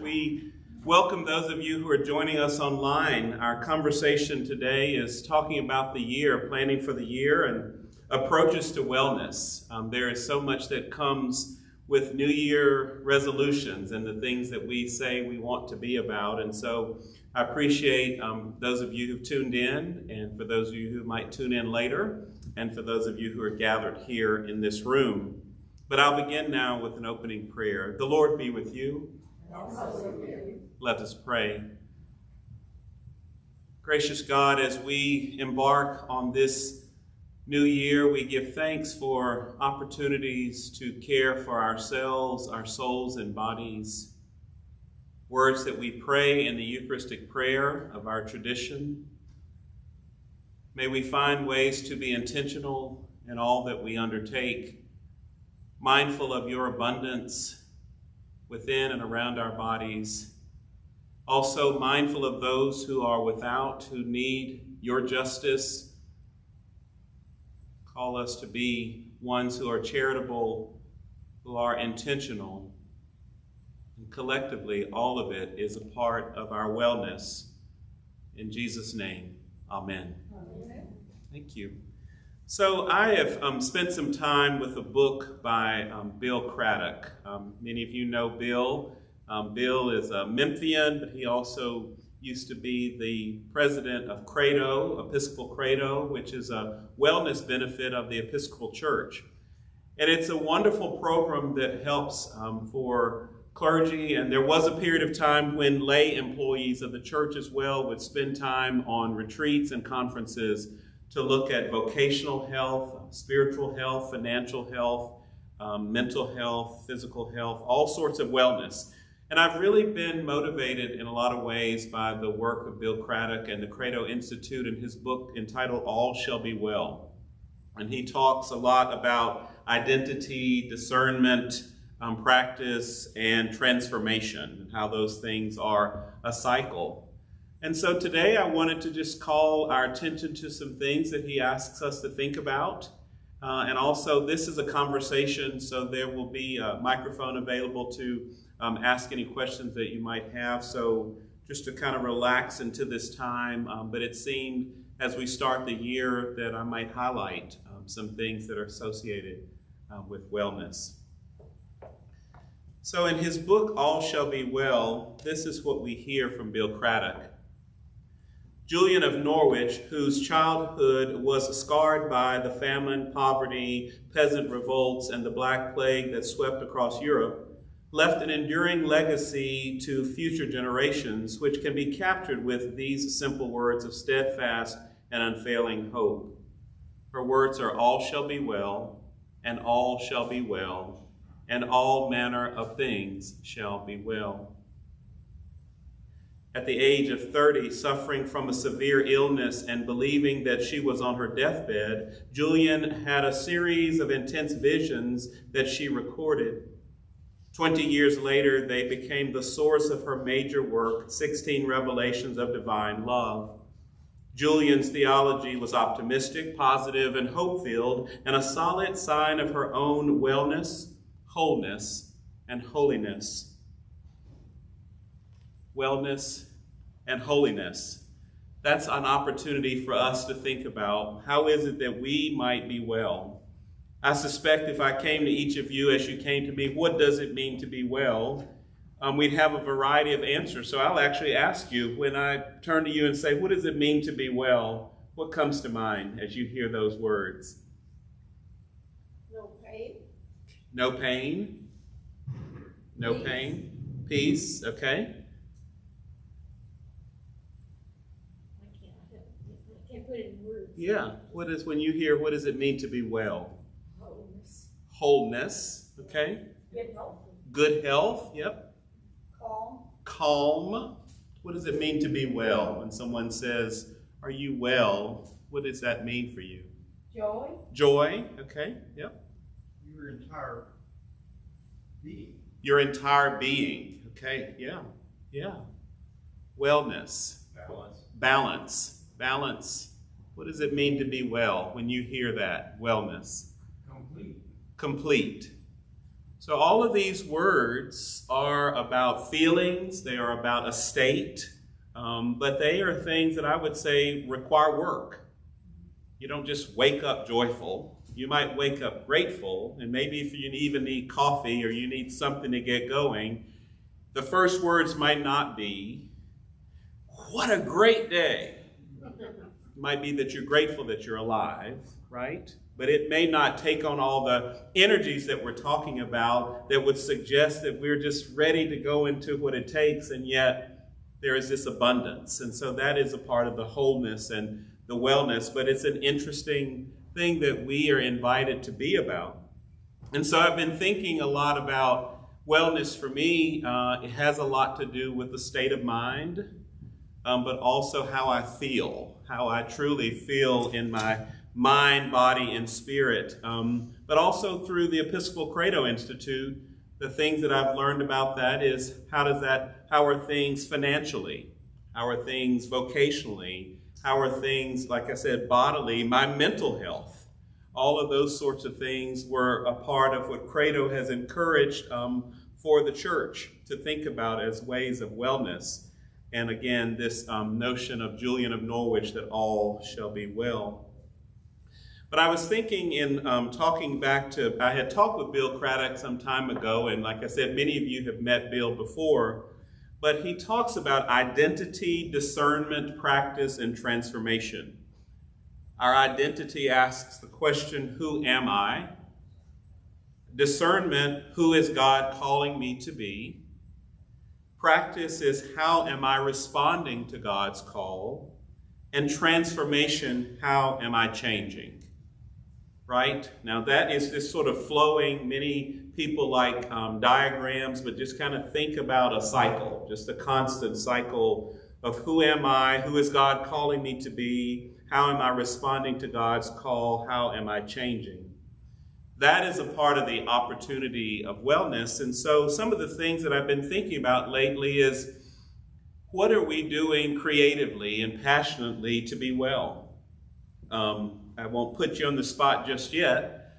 We welcome those of you who are joining us online. Our conversation today is talking about the year, planning for the year, and approaches to wellness. There is so much that comes with New Year resolutions and the things that we say we want to be about. And so I appreciate those of you who've tuned in, and for those of you who might tune in later, and for those of you who are gathered here in this room. But I'll begin now with an opening prayer. The Lord be with you. Let us pray. Gracious God, as we embark on this new year, we give thanks for opportunities to care for ourselves, our souls and bodies. Words that we pray in the Eucharistic prayer of our tradition. May we find ways to be intentional in all that we undertake, mindful of your abundance within and around our bodies. Also mindful of those who are without, who need your justice. Call us to be ones who are charitable, who are intentional. And collectively, all of it is a part of our wellness. In Jesus' name, amen. Amen. Thank you. So I have spent some time with a book by Bill Craddock. Many of you know Bill. Bill is a Memphian, but he also used to be the president of Episcopal Credo, which is a wellness benefit of the Episcopal Church. And it's a wonderful program that helps for clergy, and there was a period of time when lay employees of the church as well would spend time on retreats and conferences to look at vocational health, spiritual health, financial health, mental health, physical health, all sorts of wellness. And I've really been motivated in a lot of ways by the work of Bill Craddock and the Credo Institute in his book entitled All Shall Be Well. And he talks a lot about identity, discernment, practice, and transformation, and how those things are a cycle. And so today I wanted to just call our attention to some things that he asks us to think about. And also this is a conversation, so there will be a microphone available to ask any questions that you might have. So just to kind of relax into this time, but it seemed as we start the year that I might highlight some things that are associated with wellness. So in his book, All Shall Be Well, this is what we hear from Bill Craddock. Julian of Norwich, whose childhood was scarred by the famine, poverty, peasant revolts, and the Black Plague that swept across Europe, left an enduring legacy to future generations, which can be captured with these simple words of steadfast and unfailing hope. Her words are, all shall be well, and all shall be well, and all manner of things shall be well. At the age of 30, suffering from a severe illness and believing that she was on her deathbed, Julian had a series of intense visions that she recorded. 20 years later, they became the source of her major work, 16 Revelations of Divine Love. Julian's theology was optimistic, positive, and hope-filled, and a solid sign of her own wellness, wholeness, and holiness. Wellness and holiness. That's an opportunity for us to think about how is it that we might be well. I suspect if I came to each of you as you came to me, what does it mean to be well? We'd have a variety of answers. So I'll actually ask you, when I turn to you and say, what does it mean to be well? What comes to mind as you hear those words? No pain. No pain. No Peace. pain. Peace. Okay. I can't put it in words. Yeah. When you hear, what does it mean to be well? Wholeness. Wholeness. Okay. Good health. Good health. Yep. Calm. Calm. What does it mean to be well? When someone says, are you well? What does that mean for you? Joy. Joy. Okay. Yep. Your entire being. Your entire being. Okay. Yeah. Yeah. Wellness. Balance. Balance. Balance. What does it mean to be well when you hear that? Wellness. Complete. Complete. So all of these words are about feelings, they are about a state, but they are things that I would say require work. You don't just wake up joyful. You might wake up grateful, and maybe if you even need coffee or you need something to get going, the first words might not be, "What a great day." It might be that you're grateful that you're alive, right? But it may not take on all the energies that we're talking about that would suggest that we're just ready to go into what it takes, and yet there is this abundance. And so that is a part of the wholeness and the wellness, but it's an interesting thing that we are invited to be about. And so I've been thinking a lot about wellness. For me, it has a lot to do with the state of mind, but also how I feel, how I truly feel in my mind, body, and spirit. But also through the Episcopal Credo Institute, the things that I've learned about that is how are things financially? How are things vocationally? How are things, like I said, bodily, my mental health? All of those sorts of things were a part of what Credo has encouraged for the church to think about as ways of wellness. And again, this notion of Julian of Norwich, that all shall be well. But I was thinking in talking back to, I had talked with Bill Craddock some time ago, and like I said, many of you have met Bill before, but he talks about identity, discernment, practice, and transformation. Our identity asks the question, who am I? Discernment, who is God calling me to be? Practice is, how am I responding to God's call? And transformation, how am I changing? Right? Now that is this sort of flowing, many people like diagrams, but just kind of think about a cycle, just a constant cycle of who am I, who is God calling me to be, how am I responding to God's call, how am I changing? That is a part of the opportunity of wellness. And so some of the things that I've been thinking about lately is, what are we doing creatively and passionately to be well? I won't put you on the spot just yet,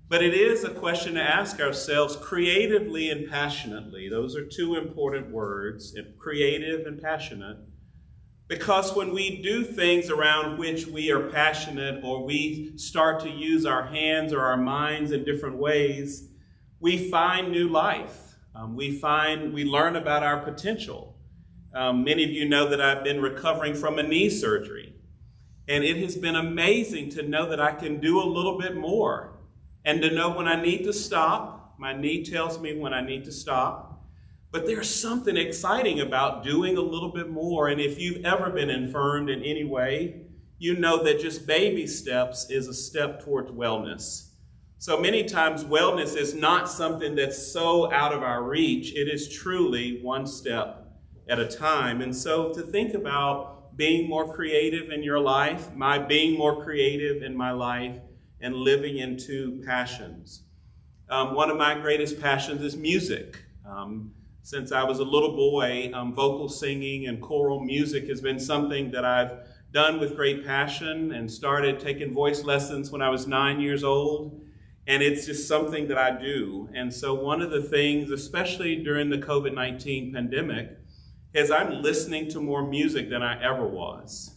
but it is a question to ask ourselves, creatively and passionately. Those are two important words, creative and passionate, because when we do things around which we are passionate, or we start to use our hands or our minds in different ways, we find new life. We learn about our potential. Many of you know that I've been recovering from a knee surgery. And it has been amazing to know that I can do a little bit more, and to know when I need to stop. My knee tells me when I need to stop. But there's something exciting about doing a little bit more. And if you've ever been infirmed in any way, you know that just baby steps is a step towards wellness. So many times wellness is not something that's so out of our reach. It is truly one step at a time. And so to think about being more creative in your life, being more creative in my life, and living into passions. One of my greatest passions is music. Since I was a little boy, vocal singing and choral music has been something that I've done with great passion, and started taking voice lessons when I was 9 years old. And it's just something that I do. And so one of the things, especially during the COVID-19 pandemic, is I'm listening to more music than I ever was.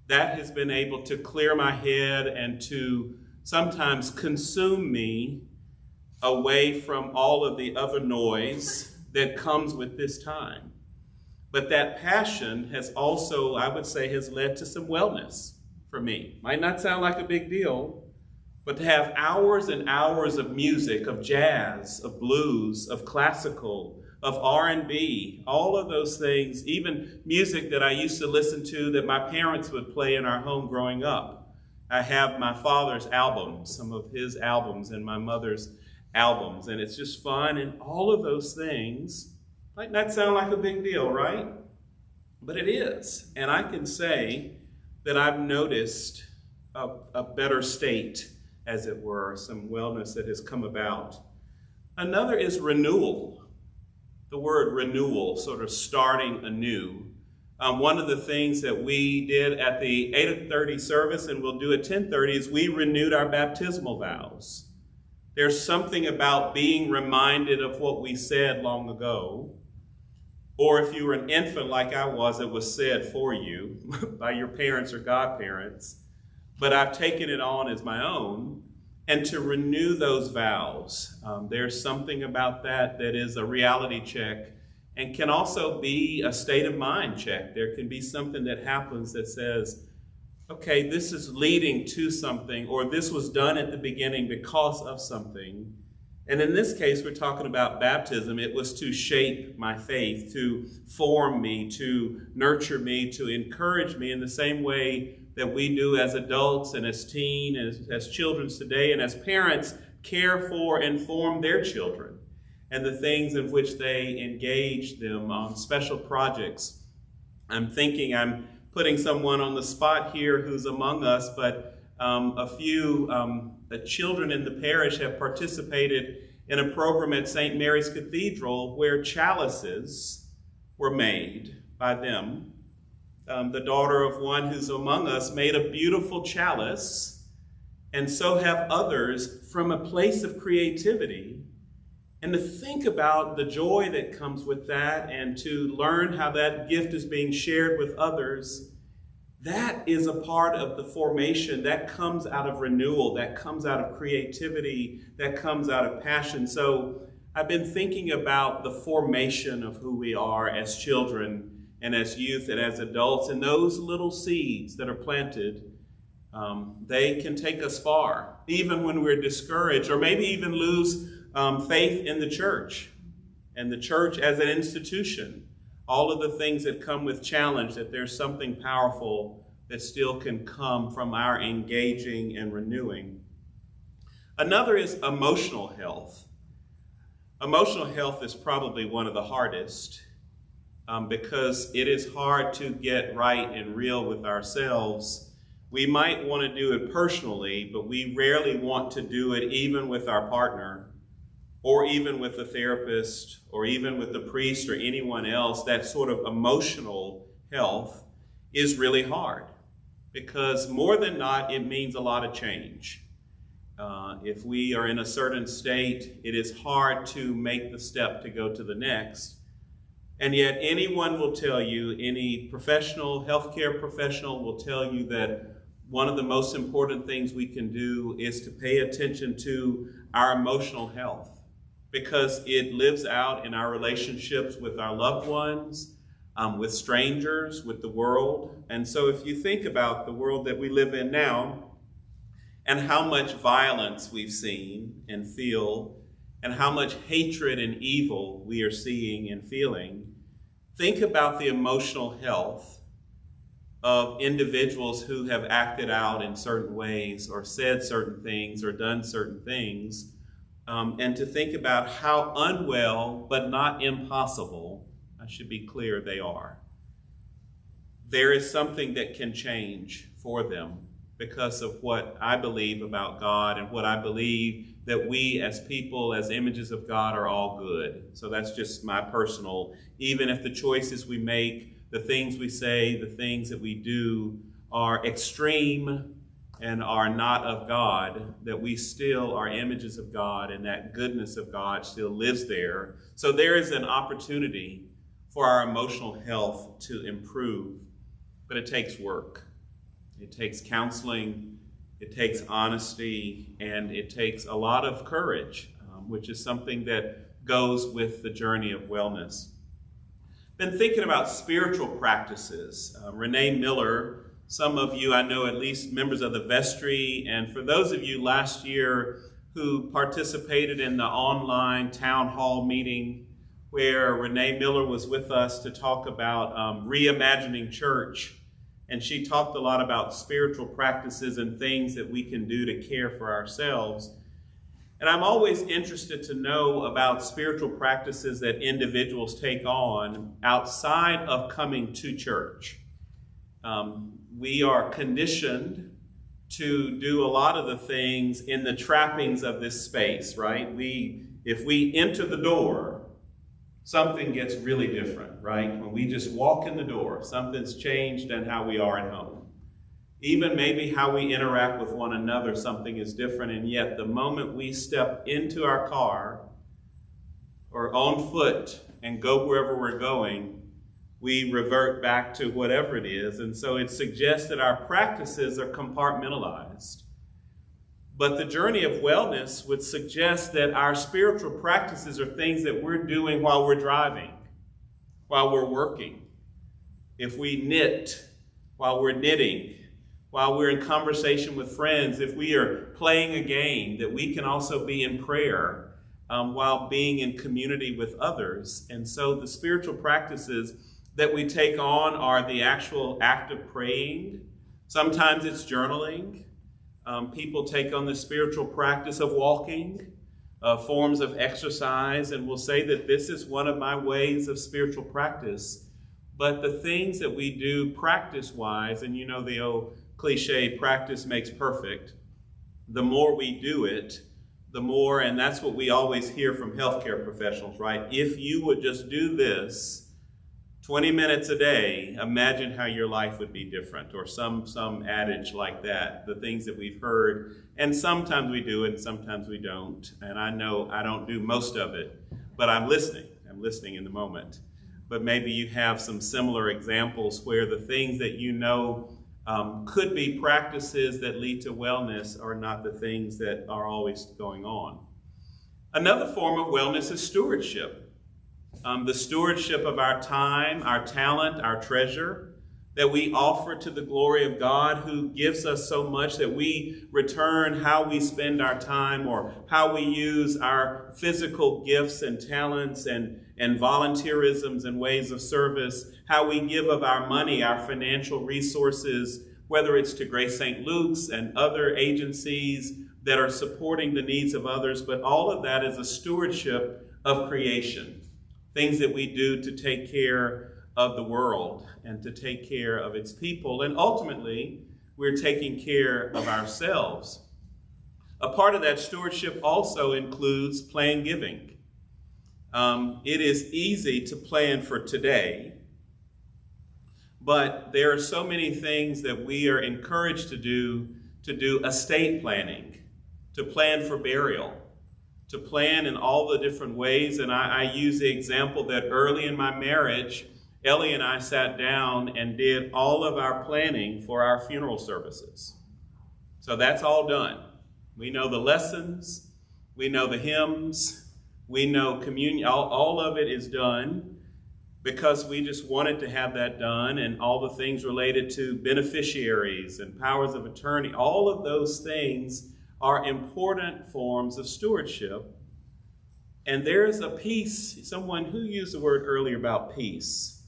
That has been able to clear my head and to sometimes consume me away from all of the other noise that comes with this time. But that passion has also, I would say, has led to some wellness for me. Might not sound like a big deal, but to have hours and hours of music, of jazz, of blues, of classical, of R&B, all of those things, even music that I used to listen to that my parents would play in our home growing up. I have my father's albums, some of his albums, and my mother's albums, and it's just fun. And all of those things might not sound like a big deal, right? But it is. And I can say that I've noticed a better state, as it were, some wellness that has come about. Another is renewal. The word renewal, sort of starting anew. One of the things that we did at the 8:30 service, and we'll do at 10:30, is we renewed our baptismal vows. There's something about being reminded of what we said long ago. Or if you were an infant like I was, it was said for you by your parents or godparents. But I've taken it on as my own. And to renew those vows, there's something about that that is a reality check and can also be a state of mind check. There can be something that happens that says, okay, this is leading to something, or this was done at the beginning because of something. And in this case, we're talking about baptism. It was to shape my faith, to form me, to nurture me, to encourage me in the same way that we do as adults and as teens, as children today, and as parents care for and form their children and the things in which they engage them on special projects. I'm thinking I'm putting someone on the spot here who's among us, but a few children in the parish have participated in a program at St. Mary's Cathedral where chalices were made by them. The daughter of one who's among us made a beautiful chalice, and so have others, from a place of creativity. And to think about the joy that comes with that and to learn how that gift is being shared with others, that is a part of the formation that comes out of renewal, that comes out of creativity, that comes out of passion. So I've been thinking about the formation of who we are as children and as youth and as adults, and those little seeds that are planted, they can take us far, even when we're discouraged or maybe even lose faith in the church and the church as an institution. All of the things that come with challenge, that there's something powerful that still can come from our engaging and renewing. Another is emotional health. Emotional health is probably one of the hardest because it is hard to get right and real with ourselves. We might want to do it personally, but we rarely want to do it even with our partner, or even with a therapist, or even with the priest or anyone else. That sort of emotional health is really hard because more than not, it means a lot of change. If we are in a certain state, it is hard to make the step to go to the next. And yet anyone will tell you, any professional, healthcare professional will tell you that one of the most important things we can do is to pay attention to our emotional health, because it lives out in our relationships with our loved ones, with strangers, with the world. And so if you think about the world that we live in now and how much violence we've seen and feel and how much hatred and evil we are seeing and feeling, think about the emotional health of individuals who have acted out in certain ways or said certain things or done certain things. And to think about how unwell, but not impossible, I should be clear, they are. There is something that can change for them because of what I believe about God and what I believe that we as people, as images of God, are all good. So that's just my personal, even if the choices we make, the things we say, the things that we do are extreme and are not of God, that we still are images of God and that goodness of God still lives there. So there is an opportunity for our emotional health to improve, but it takes work. It takes counseling, it takes honesty, and it takes a lot of courage, which is something that goes with the journey of wellness. Been thinking about spiritual practices. Renee Miller, some of you I know, at least members of the vestry, and for those of you last year who participated in the online town hall meeting where Renee Miller was with us to talk about reimagining church. And she talked a lot about spiritual practices and things that we can do to care for ourselves. And I'm always interested to know about spiritual practices that individuals take on outside of coming to church. We are conditioned to do a lot of the things in the trappings of this space, right? If we enter the door, something gets really different, right? When we just walk in the door, something's changed in how we are at home. Even maybe how we interact with one another, something is different. And yet the moment we step into our car or on foot and go wherever we're going, we revert back to whatever it is. And so it suggests that our practices are compartmentalized. But the journey of wellness would suggest that our spiritual practices are things that we're doing while we're driving, while we're working. If we knit, while we're knitting, while we're in conversation with friends, if we are playing a game, that we can also be in prayer while being in community with others. And so the spiritual practices that we take on are the actual act of praying. Sometimes it's journaling. People take on the spiritual practice of walking, forms of exercise, and will say that this is one of my ways of spiritual practice. But the things that we do practice-wise, and you know the old cliche, practice makes perfect, the more we do it, the more, and that's what we always hear from healthcare professionals, right? If you would just do this 20 minutes a day, imagine how your life would be different, or some adage like that, the things that we've heard. And sometimes we do it and sometimes we don't. And I know I don't do most of it, but I'm listening in the moment. But maybe you have some similar examples where the things that you know could be practices that lead to wellness are not the things that are always going on. Another form of wellness is stewardship. The stewardship of our time, our talent, our treasure, that we offer to the glory of God, who gives us so much, that we return how we spend our time, or how we use our physical gifts and talents and volunteerisms and ways of service, how we give of our money, our financial resources, whether it's to Grace St. Luke's and other agencies that are supporting the needs of others. But all of that is a stewardship of creation. Things that we do to take care of the world and to take care of its people. And ultimately, we're taking care of ourselves. A part of that stewardship also includes plan giving. It is easy to plan for today, but there are so many things that we are encouraged to do estate planning, to plan for burial, to plan in all the different ways. And I use the example that early in my marriage, Ellie and I sat down and did all of our planning for our funeral services. So that's all done. We know the lessons, we know the hymns, we know communion, all of it is done because we just wanted to have that done, and all the things related to beneficiaries and powers of attorney, all of those things are important forms of stewardship. And there's a peace, someone who used the word earlier about peace.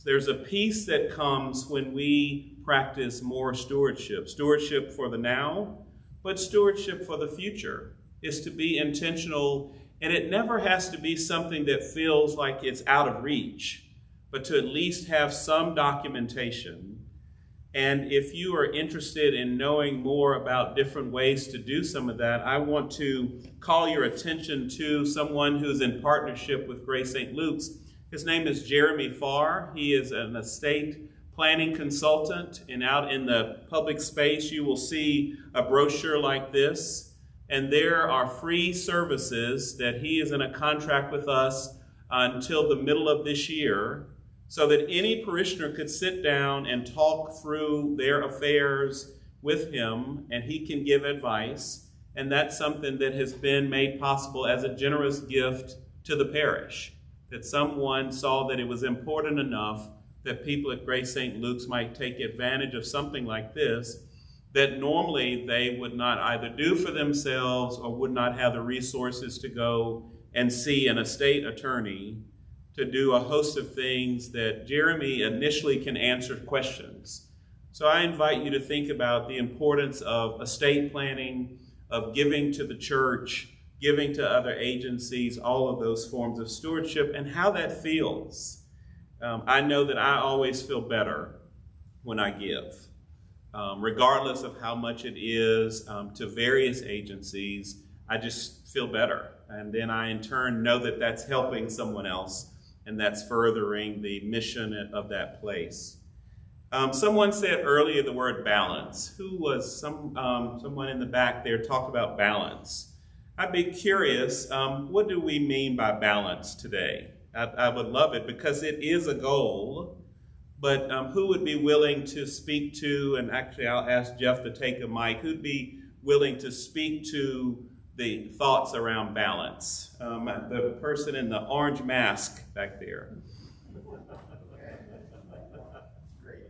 There's a peace that comes when we practice more stewardship. Stewardship for the now, but stewardship for the future is to be intentional. And it never has to be something that feels like it's out of reach, but to at least have some documentation. And if you are interested in knowing more about different ways to do some of that, I want to call your attention to someone who's in partnership with Grace St. Luke's. His name is Jeremy Farr. He is an estate planning consultant, and out in the public space you will see a brochure like this. And there are free services that he is in a contract with us until the middle of this year, so that any parishioner could sit down and talk through their affairs with him, and he can give advice. And that's something that has been made possible as a generous gift to the parish, that someone saw that it was important enough that people at Grace St. Luke's might take advantage of something like this that normally they would not either do for themselves or would not have the resources to go and see an estate attorney to do a host of things that Jeremy initially can answer questions. So I invite you to think about the importance of estate planning, of giving to the church, giving to other agencies, all of those forms of stewardship, and how that feels. I know that I always feel better when I give, regardless of how much it is to various agencies. I just feel better. And then I, in turn, know that that's helping someone else, and that's furthering the mission of that place. Someone said earlier the word balance. Who was someone in the back there talked about balance? I'd be curious, what do we mean by balance today? I would love it because it is a goal, but who would be willing to speak to, and actually I'll ask Jeff to take a mic, who'd be willing to speak to the thoughts around balance? The person in the orange mask back there. Great.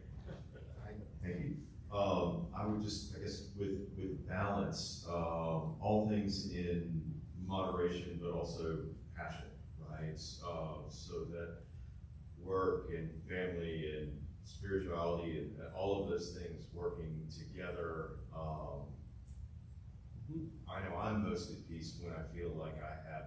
Thank you. I would just, I guess, with balance, all things in moderation, but also passion, right? So that work and family and spirituality and all of those things working together. I know I'm most at peace when I feel like I have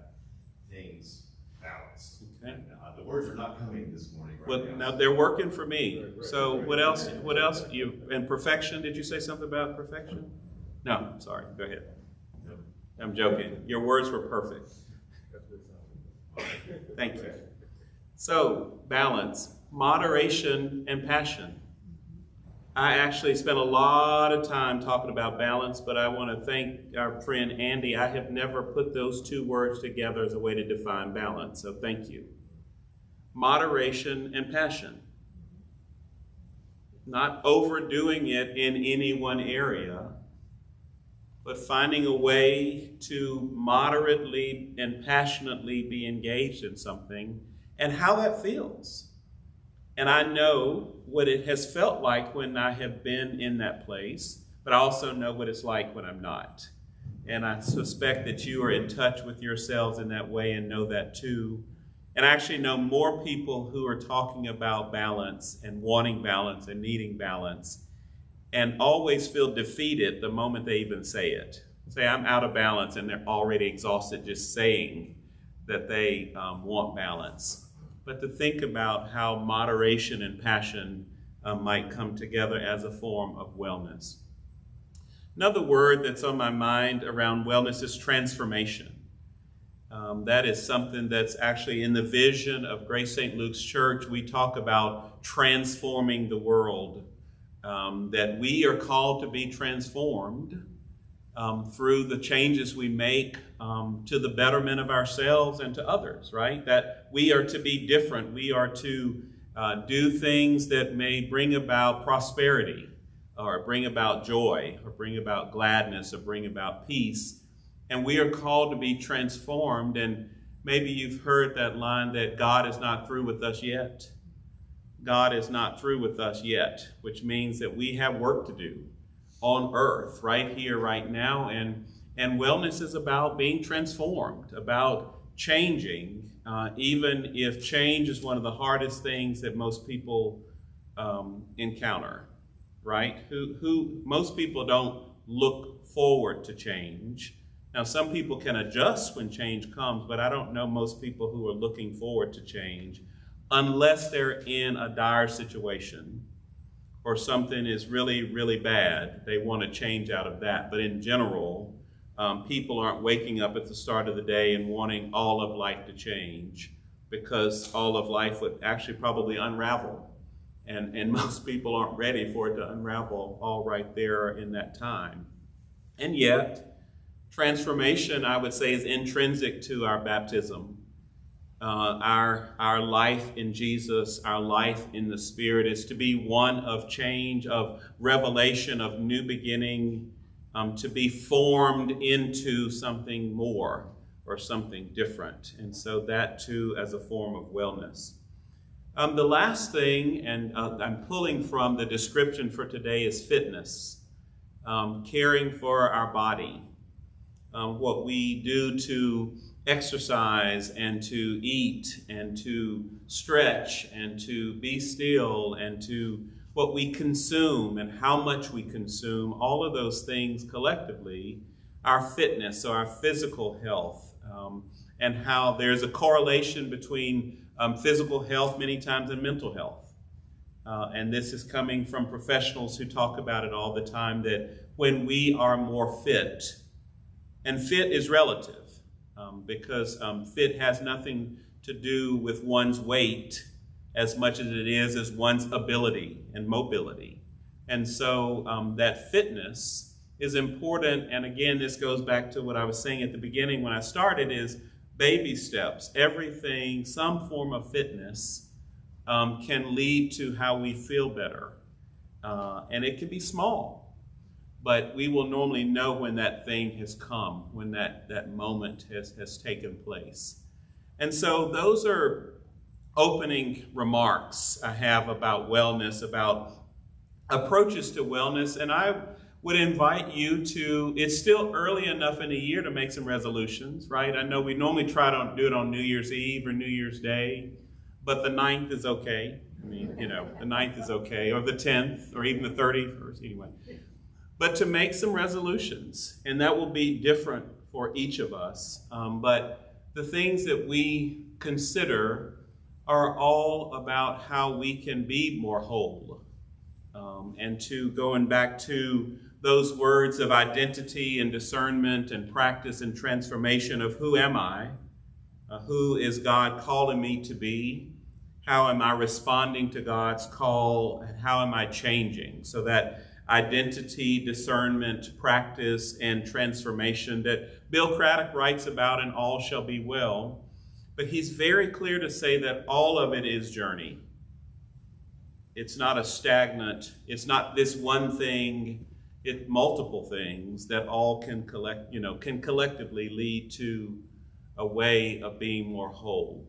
things balanced. Okay. And, the words are not coming this morning. Well, now they're working for me. So what else? What else? And perfection? Did you say something about perfection? No, sorry. Go ahead. No. I'm joking. Your words were perfect. Thank you. So balance, moderation, and passion. I actually spent a lot of time talking about balance, but I want to thank our friend Andy. I have never put those two words together as a way to define balance, so thank you. Moderation and passion. Not overdoing it in any one area, but finding a way to moderately and passionately be engaged in something and how that feels. And I know what it has felt like when I have been in that place, but I also know what it's like when I'm not. And I suspect that you are in touch with yourselves in that way and know that too. And I actually know more people who are talking about balance and wanting balance and needing balance and always feel defeated the moment they even say it. Say, I'm out of balance, and they're already exhausted just saying that they want balance. But to think about how moderation and passion might come together as a form of wellness. Another word that's on my mind around wellness is transformation. That is something that's actually in the vision of Grace St. Luke's Church. We talk about transforming the world, that we are called to be transformed through the changes we make to the betterment of ourselves and to others, right? That we are to be different. We are to do things that may bring about prosperity or bring about joy or bring about gladness or bring about peace. And we are called to be transformed. And maybe you've heard that line that God is not through with us yet. God is not through with us yet, which means that we have work to do on earth, right here, right now. And wellness is about being transformed, about changing, even if change is one of the hardest things that most people encounter, right? Most people don't look forward to change. Now, some people can adjust when change comes, but I don't know most people who are looking forward to change unless they're in a dire situation or something is really, really bad. They want to change out of that. But in general, people aren't waking up at the start of the day and wanting all of life to change, because all of life would actually probably unravel. And most people aren't ready for it to unravel all right there in that time. And yet, transformation, I would say, is intrinsic to our baptism. Our life in Jesus, our life in the Spirit is to be one of change, of revelation, of new beginning, to be formed into something more or something different. And so that too as a form of wellness. The last thing, and I'm pulling from the description for today, is fitness, caring for our body, what we do to exercise and to eat and to stretch and to be still and to what we consume and how much we consume, all of those things collectively, our fitness, so our physical health, and how there's a correlation between physical health many times and mental health. And this is coming from professionals who talk about it all the time, that when we are more fit, and fit is relative, because fit has nothing to do with one's weight, as much as it is one's ability and mobility. And so that fitness is important. And again, this goes back to what I was saying at the beginning when I started, is baby steps. Everything, some form of fitness can lead to how we feel better. And it can be small, but we will normally know when that thing has come, when that moment has taken place. And so those are opening remarks I have about wellness, about approaches to wellness. And I would invite you to, it's still early enough in the year to make some resolutions, right? I know we normally try to do it on New Year's Eve or New Year's Day, but the 9th is okay. I mean, the 9th is okay, or the 10th, or even the 31st, anyway. But to make some resolutions, and that will be different for each of us. But the things that we consider are all about how we can be more whole. And to going back to those words of identity and discernment and practice and transformation of who am I? Who is God calling me to be? How am I responding to God's call? And how am I changing? So that identity, discernment, practice, and transformation that Bill Craddock writes about in All Shall Be Well. But he's very clear to say that all of it is journey. It's not a stagnant, it's not this one thing, it's multiple things that all can collectively lead to a way of being more whole.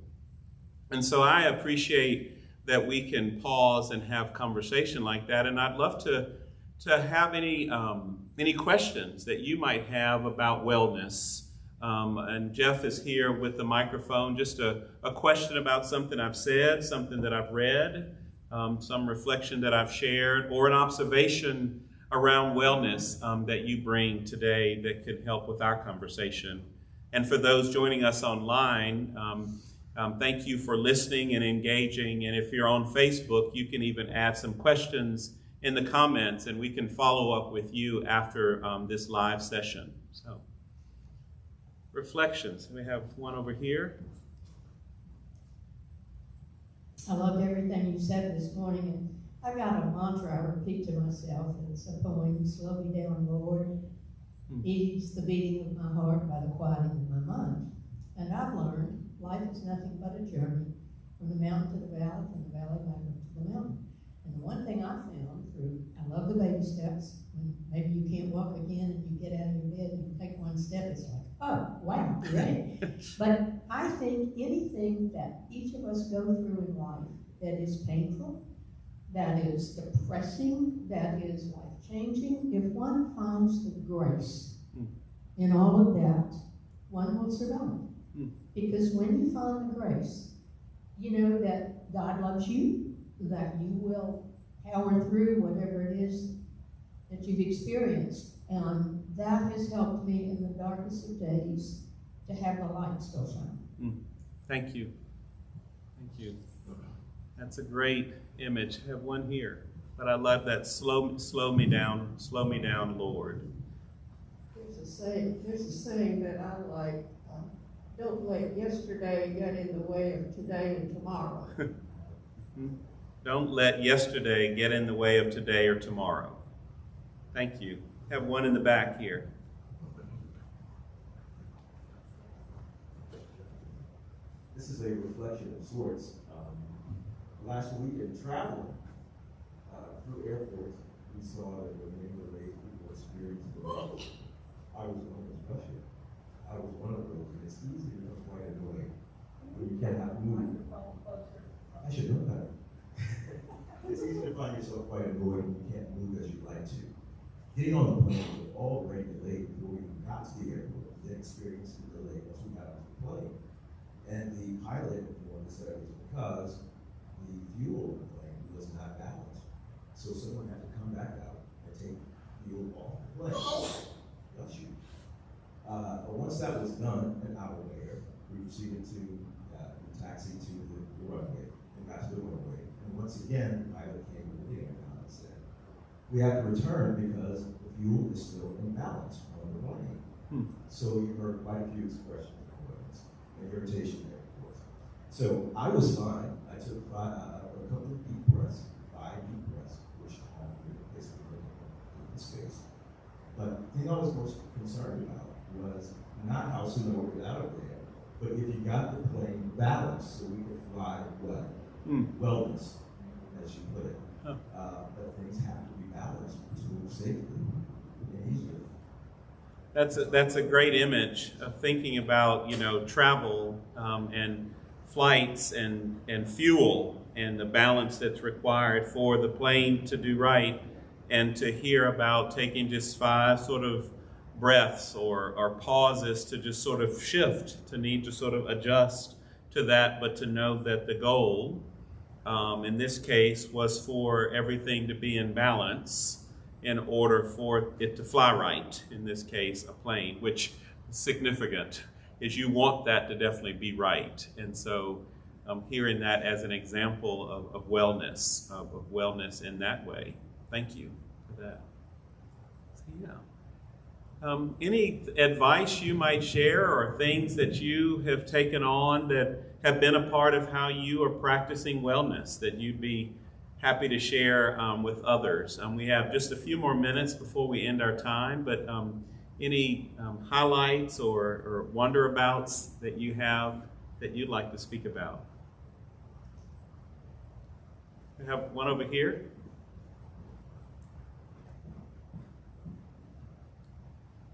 And so I appreciate that we can pause and have conversation like that. And I'd love to have any questions that you might have about wellness. And Jeff is here with the microphone. Just a question about something I've said, something that I've read, some reflection that I've shared, or an observation around wellness that you bring today that could help with our conversation. And for those joining us online, thank you for listening and engaging. And if you're on Facebook, you can even add some questions in the comments, and we can follow up with you after this live session. So, reflections. We have one over here. I loved everything you said this morning, and I got a mantra I repeat to myself. It's a poem, "Slow me down, Lord. Ease the beating of my heart by the quieting of my mind." And I've learned life is nothing but a journey from the mountain to the valley, from the valley back up to the mountain. And the one thing I found through, I love the baby steps. When maybe you can't walk again and you get out of your bed and you take one step, it's like, oh, wow, great. But I think anything that each of us go through in life that is painful, that is depressing, that is life-changing, if one finds the grace in all of that, one will survive. Because when you find the grace, you know that God loves you, that you will power through whatever it is that you've experienced. And that has helped me in the darkest of days to have the light still shine. Thank you. Thank you. That's a great image. I have one here. But I love that slow me down, Lord. There's a saying that I like, don't let yesterday get in the way of today and tomorrow. Don't let yesterday get in the way of today or tomorrow. Thank you. I have one in the back here. This is a reflection of sorts. Last week in traveling through airports, we saw that the neighbor lady people experienced the road. I was one of those, bless you. I was one of those, and it's easy to become quite annoying when you cannot move. I should know better. It's easy to find yourself quite annoyed when you can't move as you'd like to. Getting on the plane was already delayed before we even got to the airport, then experienced the delay once we got off the plane. And the pilot warned us that it was because the fuel in the plane was not balanced. So someone had to come back out and take fuel off the plane. Bless you. But once that was done, an hour later, we proceeded to taxi to the runway and got to the runway. And once again, the pilot came with the aircon and said, we have to return because the fuel is still imbalanced on the plane. So you heard quite a few expressions of and irritation there, of course. So I was fine. I took a couple of deep breaths, 5 deep breaths, which basically in the space. But the thing I was most concerned about was not how soon I would get out of there, but if you got the plane balanced so we could fly well, wellness, as you put it. But things have to be balanced to move safely and easier. That's a great image of thinking about, travel and flights and fuel and the balance that's required for the plane to do right, and to hear about taking just 5 sort of breaths or pauses to just sort of shift, to need to sort of adjust to that, but to know that the goal in this case was for everything to be in balance in order for it to fly right. In this case, a plane, which is significant, is you want that to definitely be right. And so hearing that as an example of wellness, of wellness in that way. Thank you for that. So, yeah. Any advice you might share, or things that you have taken on that have been a part of how you are practicing wellness that you'd be happy to share with others? We have just a few more minutes before we end our time, but any highlights or wonderabouts that you have that you'd like to speak about? We have one over here.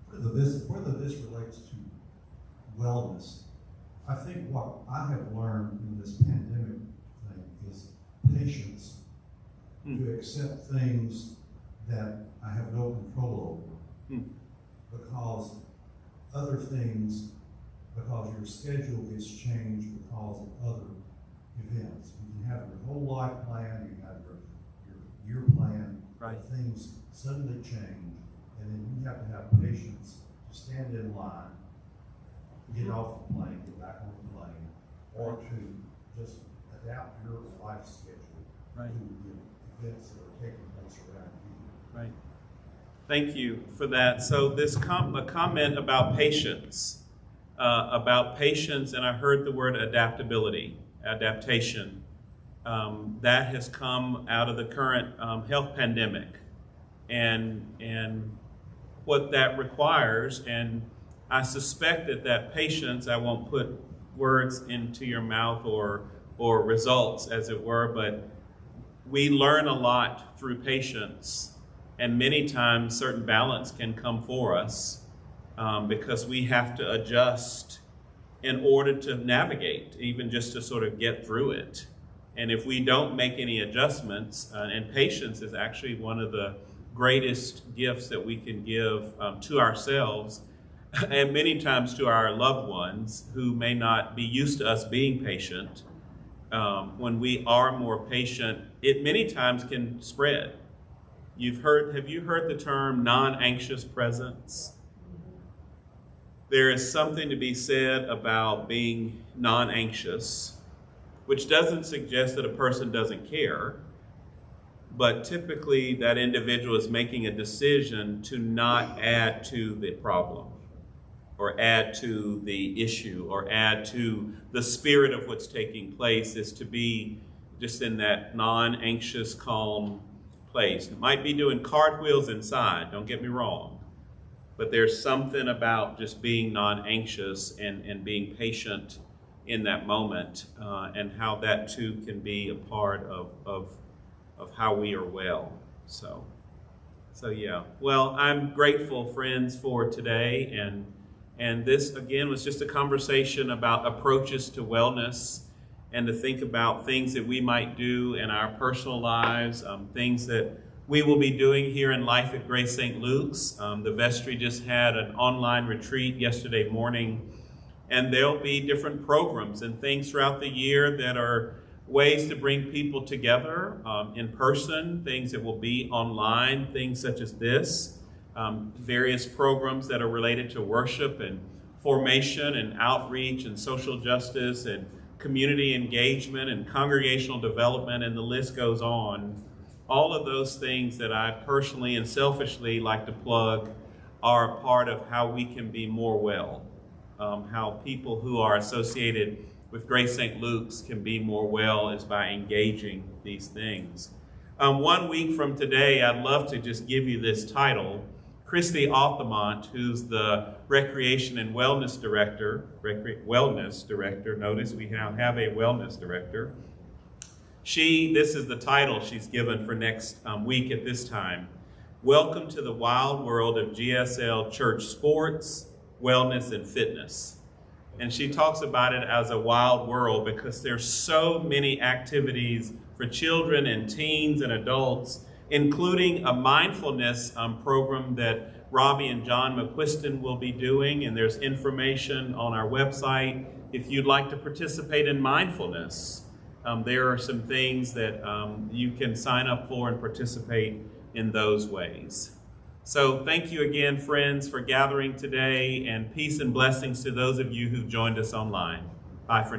Whether this relates to wellness, I think what I have learned in this pandemic thing is patience, to accept things that I have no control over, because other things, because your schedule gets changed because of other events. You can have your whole life plan, you have your year plan, Right. Things suddenly change, and then you have to have patience to stand in line, get off the plane, get back on the plane, or to just adapt your life schedule Right. to the events that are taking place around you. Right. Thank you for that. So this a comment about patience, and I heard the word adaptability, adaptation. That has come out of the current health pandemic, and what that requires. And I suspect that patience, I won't put words into your mouth or results, as it were, but we learn a lot through patience. And many times certain balance can come for us because we have to adjust in order to navigate, even just to sort of get through it. And if we don't make any adjustments, and patience is actually one of the greatest gifts that we can give to ourselves, and many times to our loved ones who may not be used to us being patient. When we are more patient, it many times can spread. Have you heard the term non-anxious presence? There is something to be said about being non-anxious, which doesn't suggest that a person doesn't care, but typically that individual is making a decision to not add to the problem, or add to the issue, or add to the spirit of what's taking place, is to be just in that non-anxious, calm place. It might be doing cartwheels inside, don't get me wrong, but there's something about just being non-anxious and being patient in that moment, and how that too can be a part of how we are well. So yeah. Well, I'm grateful, friends, for today, and this again was just a conversation about approaches to wellness, and to think about things that we might do in our personal lives, things that we will be doing here in Life at Grace St. Luke's. The vestry just had an online retreat yesterday morning, and there'll be different programs and things throughout the year that are ways to bring people together in person, things that will be online, things such as this, various programs that are related to worship and formation and outreach and social justice and community engagement and congregational development, and the list goes on. All of those things that I personally and selfishly like to plug are a part of how we can be more well, how people who are associated with Grace St. Luke's can be more well is by engaging these things. 1 week from today, I'd love to just give you this title. Christy Altamont, who's the Recreation and Wellness Director, notice we now have a Wellness Director. This is the title she's given for next week at this time. Welcome to the wild world of GSL church sports, wellness, and fitness. And she talks about it as a wild world because there's so many activities for children and teens and adults, including a mindfulness program that Robbie and John McQuiston will be doing, and there's information on our website if you'd like to participate in mindfulness. There are some things that you can sign up for and participate in those ways. So thank you again, friends, for gathering today, and peace and blessings to those of you who've joined us online. Bye for now.